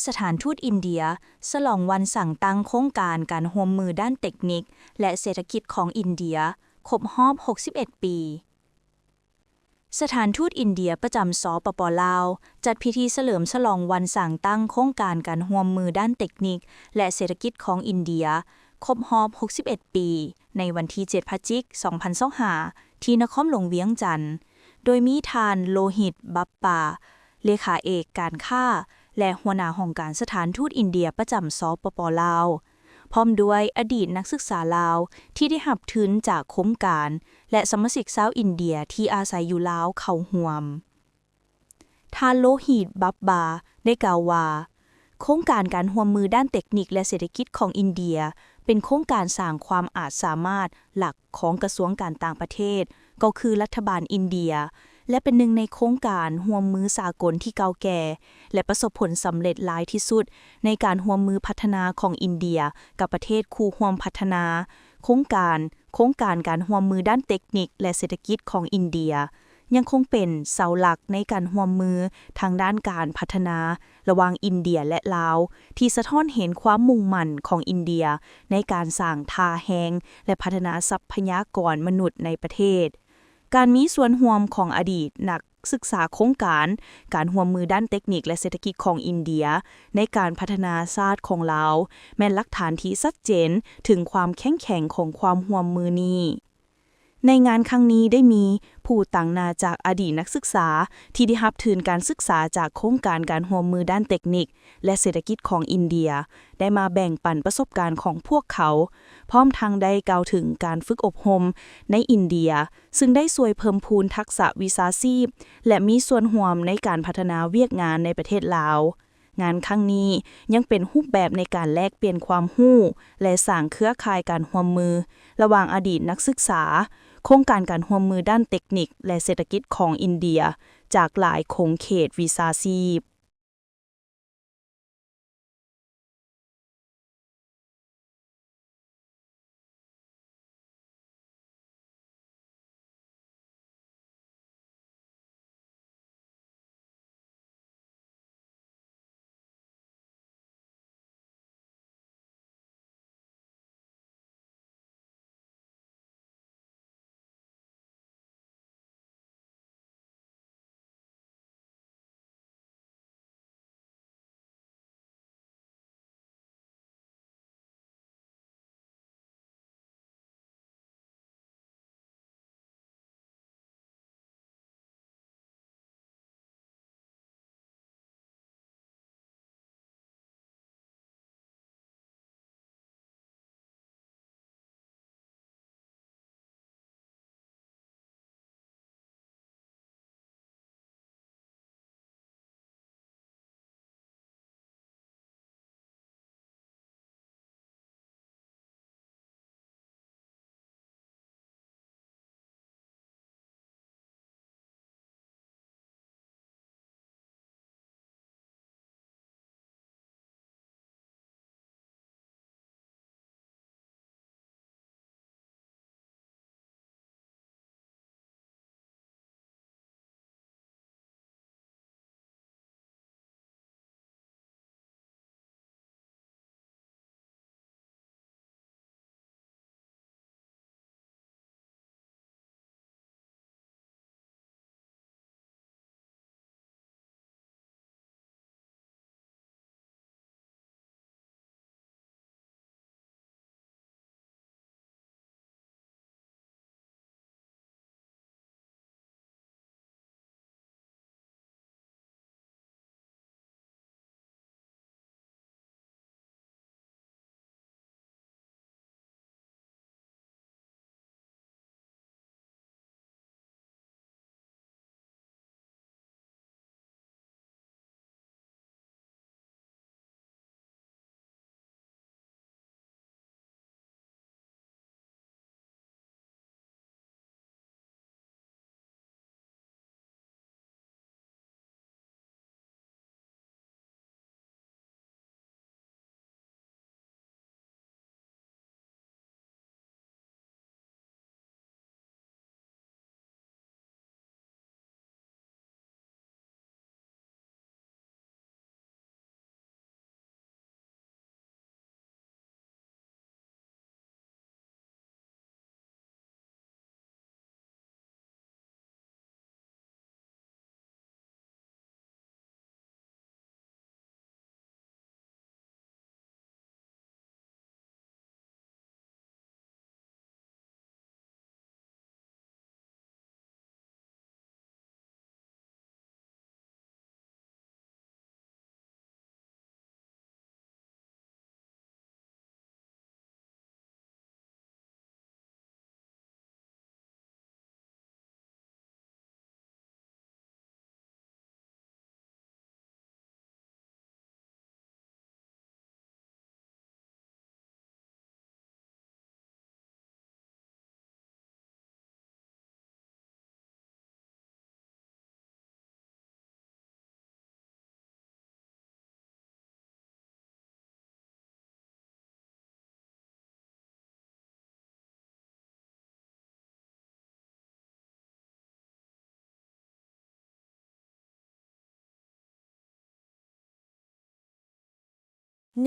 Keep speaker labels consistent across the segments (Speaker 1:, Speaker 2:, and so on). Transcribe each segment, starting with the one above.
Speaker 1: สถานทูตอินเดียฉลองวันสั่งตั้งโครงการการร่วมมือด้านเทคนิคและเศรษฐกิจของอินเดียครบรอบ 61 ปี สถานทูตอินเดียประจำสปป.ลาวจัดพิธีเฉลิมฉลองวันสั่งตั้งโครงการการร่วมมือด้านเทคนิคและเศรษฐกิจของอินเดียครบรอบ 61 ปีในวันที่ 7 พฤศจิกายน 2025 ที่นครหลวงเวียงจันทน์โดยมีท่านโลหิต บัปปา เลขาเอกการค้าและหัวหน้าห้องการสถานทูตอินเดียประจำสปป.ลาวพร้อมด้วยอดีตนักศึกษาลาวที่ได้รับทุนจากโครงการและสมาชิกชาวอินเดียที่อาศัยอยู่ลาวเข้าร่วมท่านโลหิต บัปปา ได้กล่าวว่าโครงการการร่วมมือด้านเทคนิคและเศรษฐกิจของอินเดียเป็นโครงการสร้างความอาจสามารถหลักของกระทรวงการต่างประเทศก็คือรัฐบาลอินเดียและเป็นหนึ่งในโครงการร่วมมือสากลที่เก่าแก่และประสบผลสำเร็จหลายที่สุดในการร่วมมือพัฒนาของอินเดียกับประเทศคู่ร่วมพัฒนาโครงการการร่วมมือด้านเทคนิคและเศรษฐกิจของอินเดียยังคงเป็นเสาหลักในการร่วมมือทางด้านการพัฒนาระหว่างอินเดียและลาวที่สะท้อนเห็นความมุ่งมั่นของอินเดียในการสร้างท่าแฮงและพัฒนาทรัพยากรมนุษย์ในประเทศการมีส่วนร่วมของอดีตนักศึกษาโครงการร่วมมือด้านเทคนิคและเศรษฐกิจของอินเดียในการพัฒนาชาติของลาวแม่นหลักฐานที่ชัดเจนถึงความเข้มแข็งของความร่วมมือนี้ในงานครั้งนี้ได้มีผู้ต่างหน้าจากอดีตนักศึกษาที่ได้รับทุนการศึกษาจากโครงการการร่วมมือด้านเทคนิคและเศรษฐกิจของอินเดียได้มาแบ่งปันประสบการณ์ของพวกเขาพร้อมทั้งได้กล่าวถึงการฝึกอบรมในอินเดียซึ่งได้ช่วยเพิ่มพูนทักษะวิชาชีพและมีส่วนร่วมในการพัฒนาเวียกงานในประเทศลาวงานครั้งนี้ยังเป็นรูปแบบในการแลกเปลี่ยนความรู้และสร้างเครือข่ายการร่วมมือระหว่างอดีตนักศึกษาโครงการการร่วมมือด้านเทคนิคและเศรษฐกิจของอินเดียจากหลายโครงเขตวิชาชีพ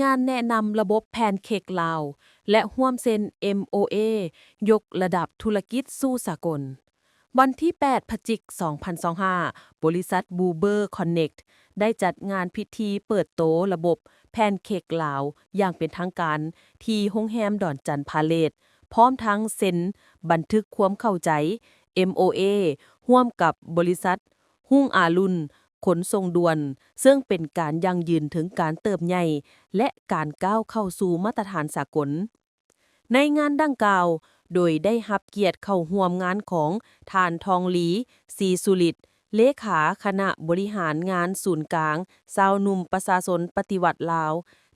Speaker 2: งานแนะนำระบบแพนเค้กลาว และร่วมเซ็น MOA ยกระดับธุรกิจสู่สากล วันที่ 8 พฤศจิกายน 2025 บริษัท Buber Connect ได้จัดงานพิธีเปิดโตระบบแพนเค้กลาวอย่างเป็นทางการที่โรงแรมดอนจันทร์พาเลสพร้อมทั้งเซ็นบันทึกความเข้าใจ MOA ร่วมกับบริษัทหุ่งอารุณขนส่งด่วน ซึ่งเป็นการยั่งยืนถึงการเติบใหญ่และการก้าวเข้าสู่มาตรฐานสากล ในงานดังกล่าว โดยได้รับเกียรติเข้าร่วมงานของท่านทองหลีศรีสุฤทธิ์เลขาคณะบริหารงานศูนย์กลางชาวหนุ่มประชาชนปฏิวัติลาว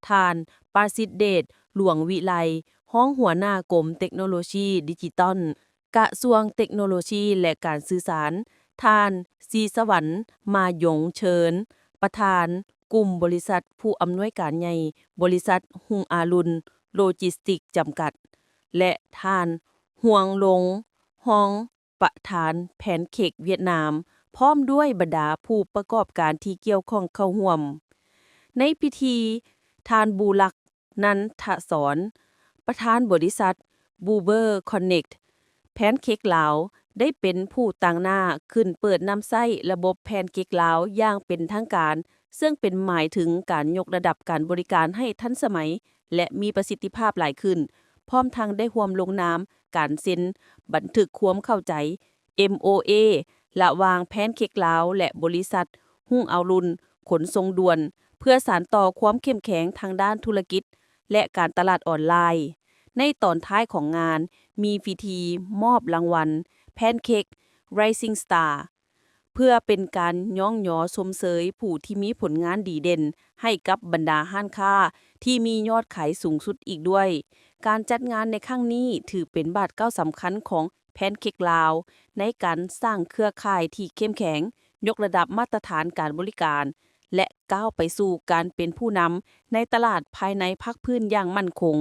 Speaker 2: ท่านปาสิทธิเดชหลวงวิไลห้องหัวหน้ากรมเทคโนโลยีดิจิทัลกระทรวงเทคโนโลยีและการสื่อสาร ท่านศรีสวรรค์มายงเชิญ ประธานกลุ่มบริษัทผู้อำนวยการใหญ่บริษัทหุ่งอารุณโลจิสติกส์จำกัด และท่านห่วงลงฮองประธานแผนเค้กเวียดนาม พร้อมด้วยบรรดาผู้ประกอบการที่เกี่ยวข้องเข้าร่วม ในพิธีท่านบูลักษ์นันทสอน ประธานบริษัท Buber Connect แพนเค้กลาวได้เป็นผู้ตั้งหน้าขึ้นเปิดนำใช้ระบบแพนเค้กลาวอย่างเป็นทางการ ซึ่งเป็นหมายถึงการยกระดับการบริการให้ทันสมัย และมีประสิทธิภาพหลายขึ้น พร้อมทั้งได้ร่วมลงนามการเซ็นบันทึกความเข้าใจ MOA ระหว่างแพนเค้กลาวและบริษัทหุ่งอารุณขนส่งด่วน เพื่อสานต่อความเข้มแข็งทางด้านธุรกิจ และการตลาดออนไลน์ ในตอนท้ายของงานมีพิธีมอบรางวัล Pancake Rising Star เพื่อเป็นการย่องยอชมเชยผู้ที่มีผลงานดีเด่นให้กับบรรดาห้านค้าที่มียอดขายสูงสุดอีกด้วย การจัดงานในครั้งนี้ถือเป็นบาทเก้าสำคัญของแพนเค้กลาวในการสร้างเครือข่ายที่เข้มแข็ง ยกระดับมาตรฐานการบริการ และก้าวไปสู่การเป็นผู้นำในตลาดภายในภาคพื้นอย่างมั่นคง